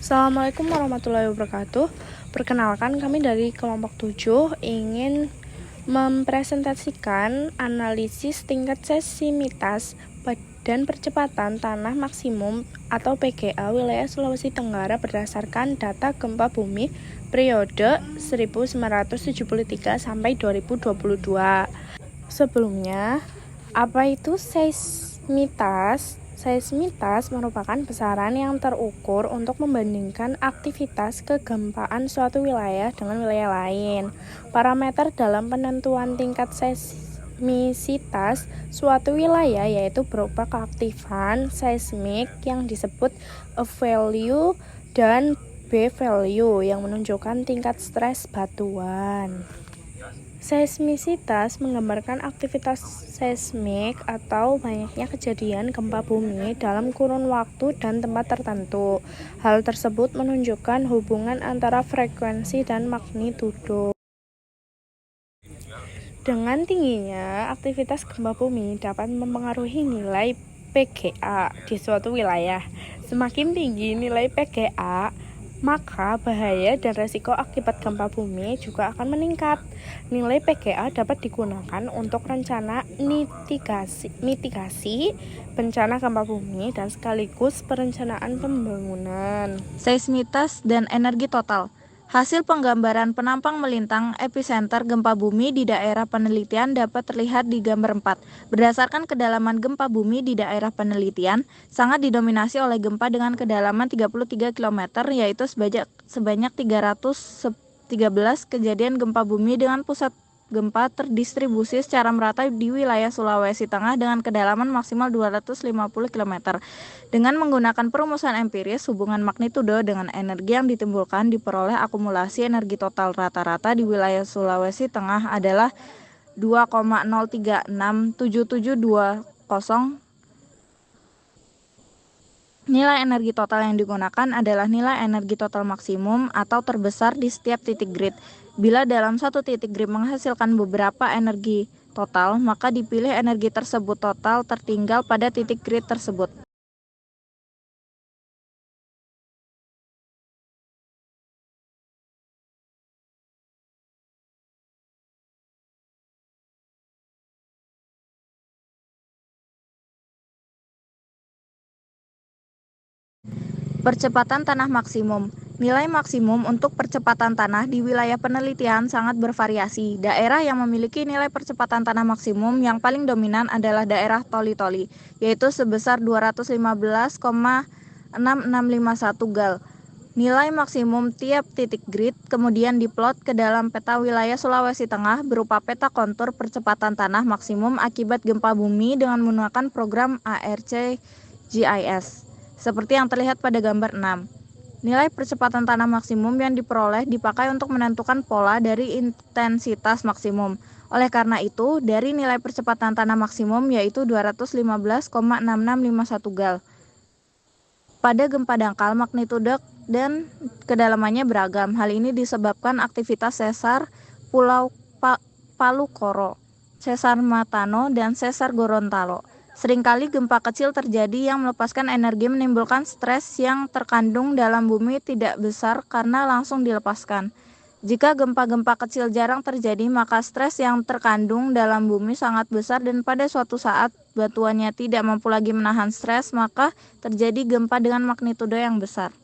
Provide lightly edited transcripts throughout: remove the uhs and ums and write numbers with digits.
Assalamualaikum warahmatullahi wabarakatuh. Perkenalkan, kami dari kelompok 7 ingin mempresentasikan analisis tingkat seismitas dan percepatan tanah maksimum atau PGA wilayah Sulawesi Tenggara berdasarkan data gempa bumi periode 1973 sampai 2022. Sebelumnya, apa itu seismitas? Seismitas merupakan besaran yang terukur untuk membandingkan aktivitas kegempaan suatu wilayah dengan wilayah lain. Parameter dalam penentuan tingkat seismisitas suatu wilayah yaitu berupa keaktifan seismik yang disebut A value dan B value yang menunjukkan tingkat stres batuan. Seismisitas menggambarkan aktivitas seismik atau banyaknya kejadian gempa bumi dalam kurun waktu dan tempat tertentu. Hal tersebut menunjukkan hubungan antara frekuensi dan magnitudo. Dengan tingginya aktivitas gempa bumi dapat mempengaruhi nilai PGA di suatu wilayah. Semakin tinggi nilai PGA, maka bahaya dan resiko akibat gempa bumi juga akan meningkat. Nilai PGA dapat digunakan untuk rencana mitigasi bencana gempa bumi dan sekaligus perencanaan pembangunan. Seismitas dan energi total. Hasil penggambaran penampang melintang epicenter gempa bumi di daerah penelitian dapat terlihat di gambar 4. Berdasarkan kedalaman gempa bumi di daerah penelitian, sangat didominasi oleh gempa dengan kedalaman 33 km, yaitu sebanyak 313 kejadian gempa bumi dengan pusat gempa terdistribusi secara merata di wilayah Sulawesi Tengah dengan kedalaman maksimal 250 km. Dengan menggunakan perumusan empiris, hubungan magnitudo dengan energi yang ditimbulkan diperoleh akumulasi energi total rata-rata di wilayah Sulawesi Tengah adalah 2,0367720. Nilai energi total yang digunakan adalah nilai energi total maksimum atau terbesar di setiap titik grid. Bila dalam satu titik grid menghasilkan beberapa energi total, maka dipilih energi tersebut total tertinggal pada titik grid tersebut. Percepatan tanah maksimum. Nilai maksimum untuk percepatan tanah di wilayah penelitian sangat bervariasi. Daerah yang memiliki nilai percepatan tanah maksimum yang paling dominan adalah daerah Toli-Toli, yaitu sebesar 215,6651 gal. Nilai maksimum tiap titik grid kemudian diplot ke dalam peta wilayah Sulawesi Tengah berupa peta kontur percepatan tanah maksimum akibat gempa bumi dengan menggunakan program ARC-GIS. Seperti yang terlihat pada gambar 6. Nilai percepatan tanah maksimum yang diperoleh dipakai untuk menentukan pola dari intensitas maksimum. Oleh karena itu, dari nilai percepatan tanah maksimum yaitu 215,6651 gal. Pada gempa dangkal, magnitudo dan kedalamannya beragam. Hal ini disebabkan aktivitas sesar Pulau Palu Koro, sesar Matano, dan sesar Gorontalo. Seringkali gempa kecil terjadi yang melepaskan energi menimbulkan stres yang terkandung dalam bumi tidak besar karena langsung dilepaskan. Jika gempa-gempa kecil jarang terjadi, maka stres yang terkandung dalam bumi sangat besar dan pada suatu saat batuannya tidak mampu lagi menahan stres, maka terjadi gempa dengan magnitudo yang besar.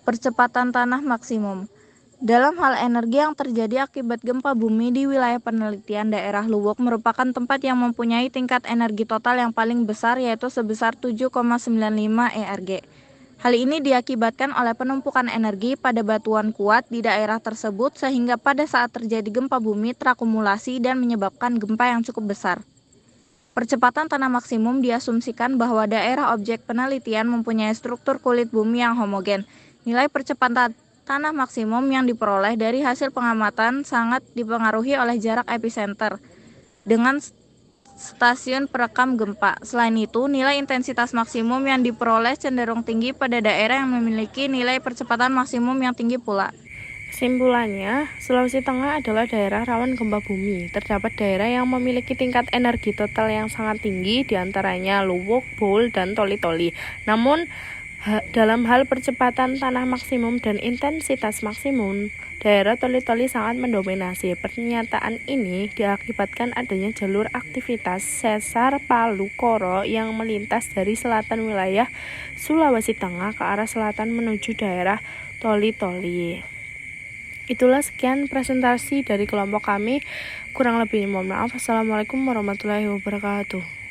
Percepatan tanah maksimum. Dalam hal energi yang terjadi akibat gempa bumi di wilayah penelitian, daerah Luwuk merupakan tempat yang mempunyai tingkat energi total yang paling besar yaitu sebesar 7,95 ERG. Hal ini diakibatkan oleh penumpukan energi pada batuan kuat di daerah tersebut sehingga pada saat terjadi gempa bumi terakumulasi dan menyebabkan gempa yang cukup besar. Percepatan tanah maksimum diasumsikan bahwa daerah objek penelitian mempunyai struktur kulit bumi yang homogen. Nilai percepatan tanah maksimum yang diperoleh dari hasil pengamatan sangat dipengaruhi oleh jarak epicenter dengan stasiun perekam gempa. Selain itu, nilai intensitas maksimum yang diperoleh cenderung tinggi pada daerah yang memiliki nilai percepatan maksimum yang tinggi pula. Kesimpulannya, Sulawesi Tengah adalah daerah rawan gempa bumi. Terdapat daerah yang memiliki tingkat energi total yang sangat tinggi, diantaranya Luwuk, Bol, dan Toli-Toli. Namun, dalam hal percepatan tanah maksimum dan intensitas maksimum, daerah Toli-Toli sangat mendominasi. Pernyataan ini diakibatkan adanya jalur aktivitas sesar Palu Koro yang melintas dari selatan wilayah Sulawesi Tengah ke arah selatan menuju daerah Toli-Toli. Itulah sekian presentasi dari kelompok kami. Kurang lebih mohon maaf. Assalamualaikum warahmatullahi wabarakatuh.